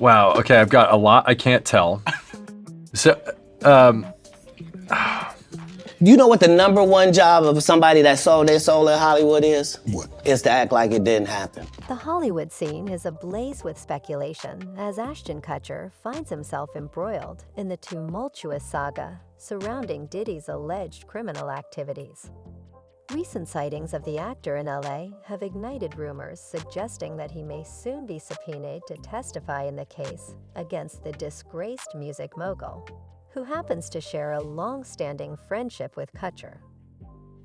Wow. Okay, I've got a lot I can't tell. So, um, You know what the number one job of somebody that sold their soul in Hollywood is? What? Is to act like it didn't happen. The Hollywood scene is ablaze with speculation as Ashton Kutcher finds himself embroiled in the tumultuous saga surrounding Diddy's alleged criminal activities. Recent sightings of the actor in LA have ignited rumors suggesting that he may soon be subpoenaed to testify in the case against the disgraced music mogul, who happens to share a long-standing friendship with Kutcher.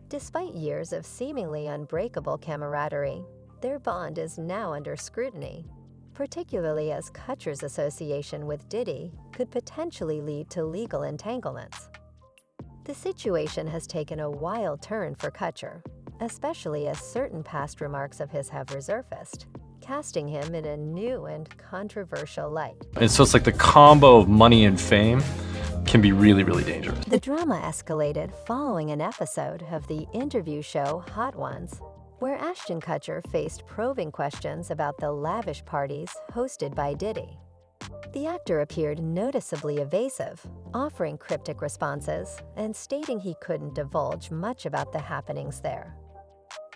Despite years of seemingly unbreakable camaraderie, their bond is now under scrutiny, particularly as Kutcher's association with Diddy could potentially lead to legal entanglements. The situation has taken a wild turn for Kutcher, especially as certain past remarks of his have resurfaced, casting him in a new and controversial light. and so it's like the combo of money and fame can be really, really dangerous. The drama escalated following an episode of the interview show Hot Ones, where Ashton Kutcher faced probing questions about the lavish parties hosted by Diddy. The actor appeared noticeably evasive, offering cryptic responses and stating he couldn't divulge much about the happenings there.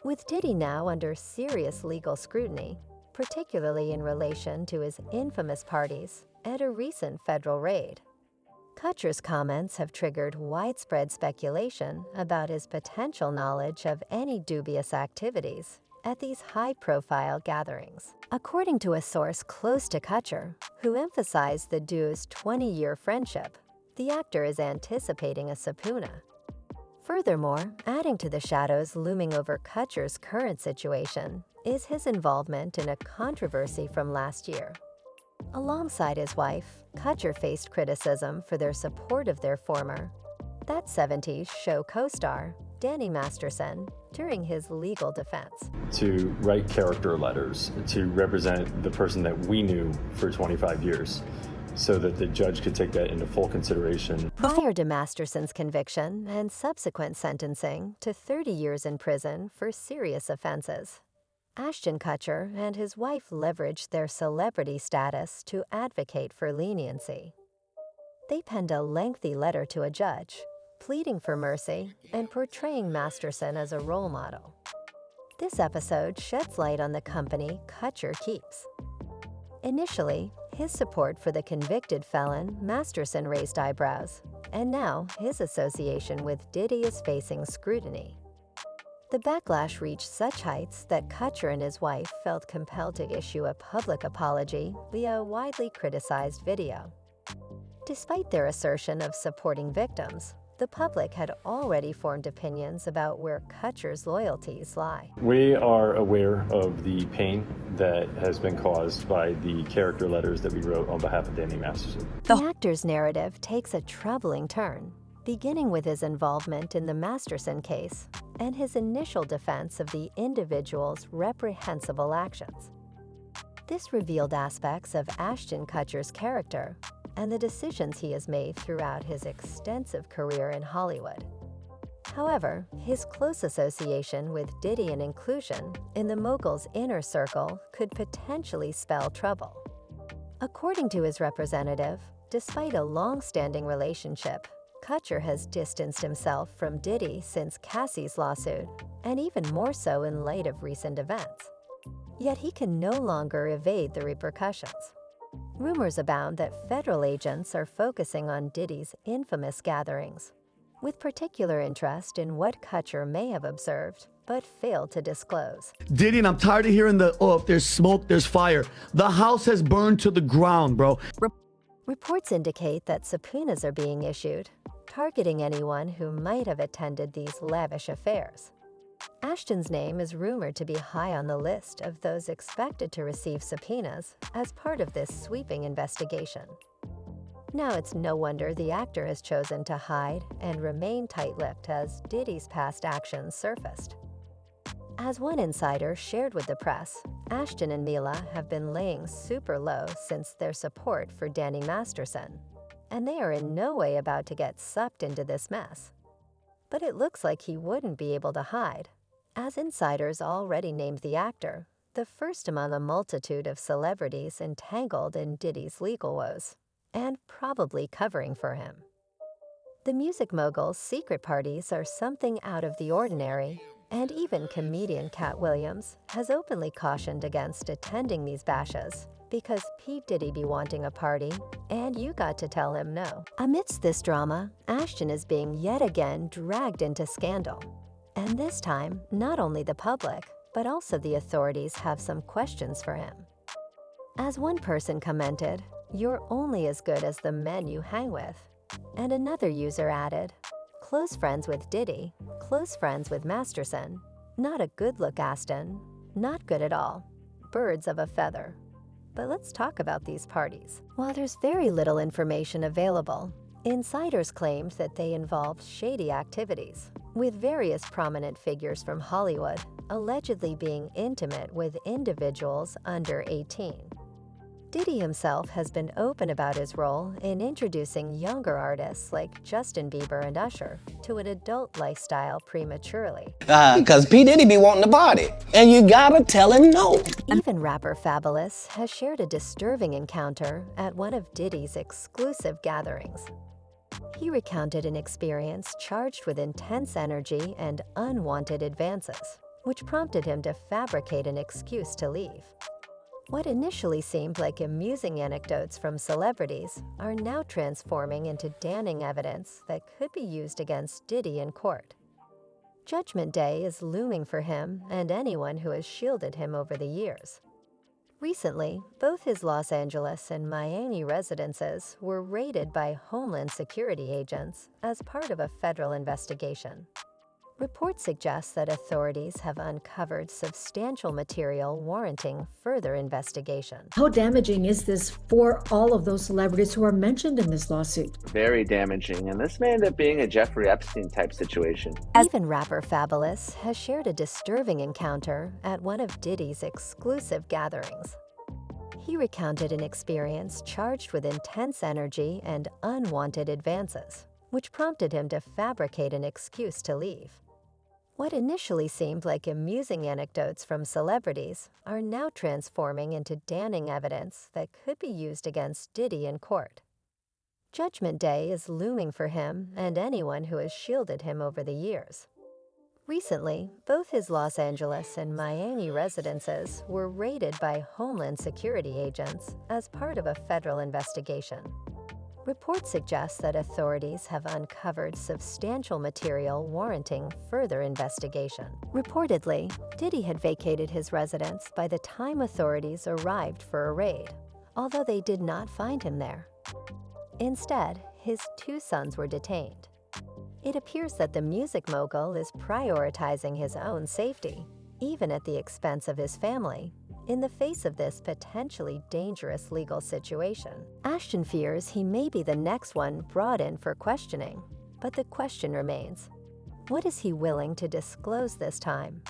With Diddy now under serious legal scrutiny, particularly in relation to his infamous parties and a recent federal raid, Kutcher's comments have triggered widespread speculation about his potential knowledge of any dubious activities at these high-profile gatherings. According to a source close to Kutcher, who emphasized the duo's 20-year friendship, the actor is anticipating a subpoena. Furthermore, adding to the shadows looming over Kutcher's current situation is his involvement in a controversy from last year. Alongside his wife, Kutcher faced criticism for their support of their former That 70s Show co-star, Danny Masterson, during his legal defense. To write character letters, to represent the person that we knew for 25 years, so that the judge could take that into full consideration. Prior to Masterson's conviction and subsequent sentencing to 30 years in prison for serious offenses, Ashton Kutcher and his wife leveraged their celebrity status to advocate for leniency. They penned a lengthy letter to a judge, pleading for mercy and portraying Masterson as a role model. This episode sheds light on the company Kutcher keeps. Initially, his support for the convicted felon Masterson raised eyebrows, and now his association with Diddy is facing scrutiny. The backlash reached such heights that Kutcher and his wife felt compelled to issue a public apology via a widely criticized video. Despite their assertion of supporting victims, the public had already formed opinions about where Kutcher's loyalties lie. We are aware of the pain that has been caused by the character letters that we wrote on behalf of Danny Masterson. The actor's narrative takes a troubling turn, beginning with his involvement in the Masterson case and his initial defense of the individual's reprehensible actions. This revealed aspects of Ashton Kutcher's character and the decisions he has made throughout his extensive career in Hollywood. However, his close association with Diddy and inclusion in the mogul's inner circle could potentially spell trouble. According to his representative, despite a long-standing relationship, Kutcher has distanced himself from Diddy since Cassie's lawsuit, and even more so in light of recent events. Yet he can no longer evade the repercussions. Rumors abound that federal agents are focusing on Diddy's infamous gatherings, with particular interest in what Kutcher may have observed but failed to disclose. Diddy, and I'm tired of hearing if there's smoke, there's fire. The house has burned to the ground, bro. Reports indicate that subpoenas are being issued, targeting anyone who might have attended these lavish affairs. Ashton's name is rumored to be high on the list of those expected to receive subpoenas as part of this sweeping investigation. Now it's no wonder the actor has chosen to hide and remain tight-lipped as Diddy's past actions surfaced. As one insider shared with the press, Ashton and Mila have been laying super low since their support for Danny Masterson, and they are in no way about to get sucked into this mess. But it looks like he wouldn't be able to hide, as insiders already named the actor the first among a multitude of celebrities entangled in Diddy's legal woes, and probably covering for him. The music mogul's secret parties are something out of the ordinary, and even comedian Cat Williams has openly cautioned against attending these bashes because P. Diddy be wanting a party, and you got to tell him no. Amidst this drama, Ashton is being yet again dragged into scandal. And this time, not only the public, but also the authorities have some questions for him. As one person commented, "You're only as good as the men you hang with." And another user added, "Close friends with Diddy, close friends with Masterson. Not a good look, Ashton. Not good at all. Birds of a feather." But let's talk about these parties. While there's very little information available, insiders claimed that they involved shady activities, with various prominent figures from Hollywood allegedly being intimate with individuals under 18. Diddy himself has been open about his role in introducing younger artists like Justin Bieber and Usher to an adult lifestyle prematurely. Because P. Diddy be wanting to party, and you gotta tell him no. Even rapper Fabulous has shared a disturbing encounter at one of Diddy's exclusive gatherings. He recounted an experience charged with intense energy and unwanted advances, which prompted him to fabricate an excuse to leave. What initially seemed like amusing anecdotes from celebrities are now transforming into damning evidence that could be used against Diddy in court. Judgment Day is looming for him and anyone who has shielded him over the years. Recently, both his Los Angeles and Miami residences were raided by Homeland Security agents as part of a federal investigation. Reports suggest that authorities have uncovered substantial material warranting further investigation. How damaging is this for all of those celebrities who are mentioned in this lawsuit? Very damaging, and this may end up being a Jeffrey Epstein type situation. Even rapper Fabulous has shared a disturbing encounter at one of Diddy's exclusive gatherings. He recounted an experience charged with intense energy and unwanted advances, which prompted him to fabricate an excuse to leave. What initially seemed like amusing anecdotes from celebrities are now transforming into damning evidence that could be used against Diddy in court. Judgment Day is looming for him and anyone who has shielded him over the years. Recently, both his Los Angeles and Miami residences were raided by Homeland Security agents as part of a federal investigation. Reports suggest that authorities have uncovered substantial material warranting further investigation. Reportedly, Diddy had vacated his residence by the time authorities arrived for a raid, although they did not find him there. Instead, his two sons were detained. It appears that the music mogul is prioritizing his own safety, even at the expense of his family, in the face of this potentially dangerous legal situation. Ashton fears he may be the next one brought in for questioning, but the question remains, what is he willing to disclose this time?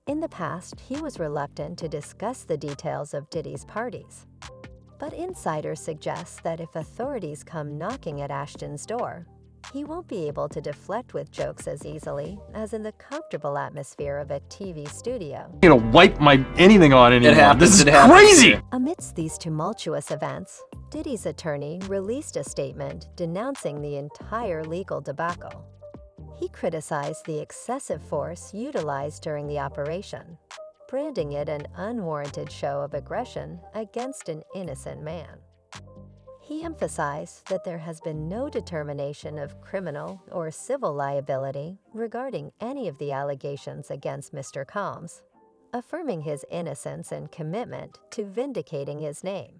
In the past, he was reluctant to discuss the details of Diddy's parties. But insiders suggest that if authorities come knocking at Ashton's door, he won't be able to deflect with jokes as easily as in the comfortable atmosphere of a TV studio. You know, wipe my anything on anyone. This is crazy! Amidst these tumultuous events, Diddy's attorney released a statement denouncing the entire legal debacle. He criticized the excessive force utilized during the operation, branding it an unwarranted show of aggression against an innocent man. He emphasized that there has been no determination of criminal or civil liability regarding any of the allegations against Mr. Combs, affirming his innocence and commitment to vindicating his name.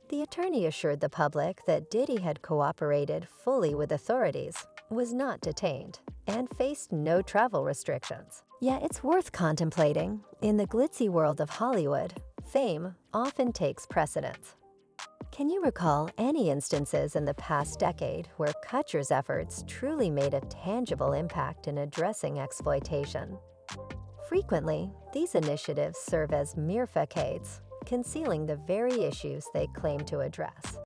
The attorney assured the public that Diddy had cooperated fully with authorities, was not detained, and faced no travel restrictions. Yet it's worth contemplating. In the glitzy world of Hollywood, fame often takes precedence. Can you recall any instances in the past decade where Kutcher's efforts truly made a tangible impact in addressing exploitation? Frequently, these initiatives serve as mere facades, concealing the very issues they claim to address.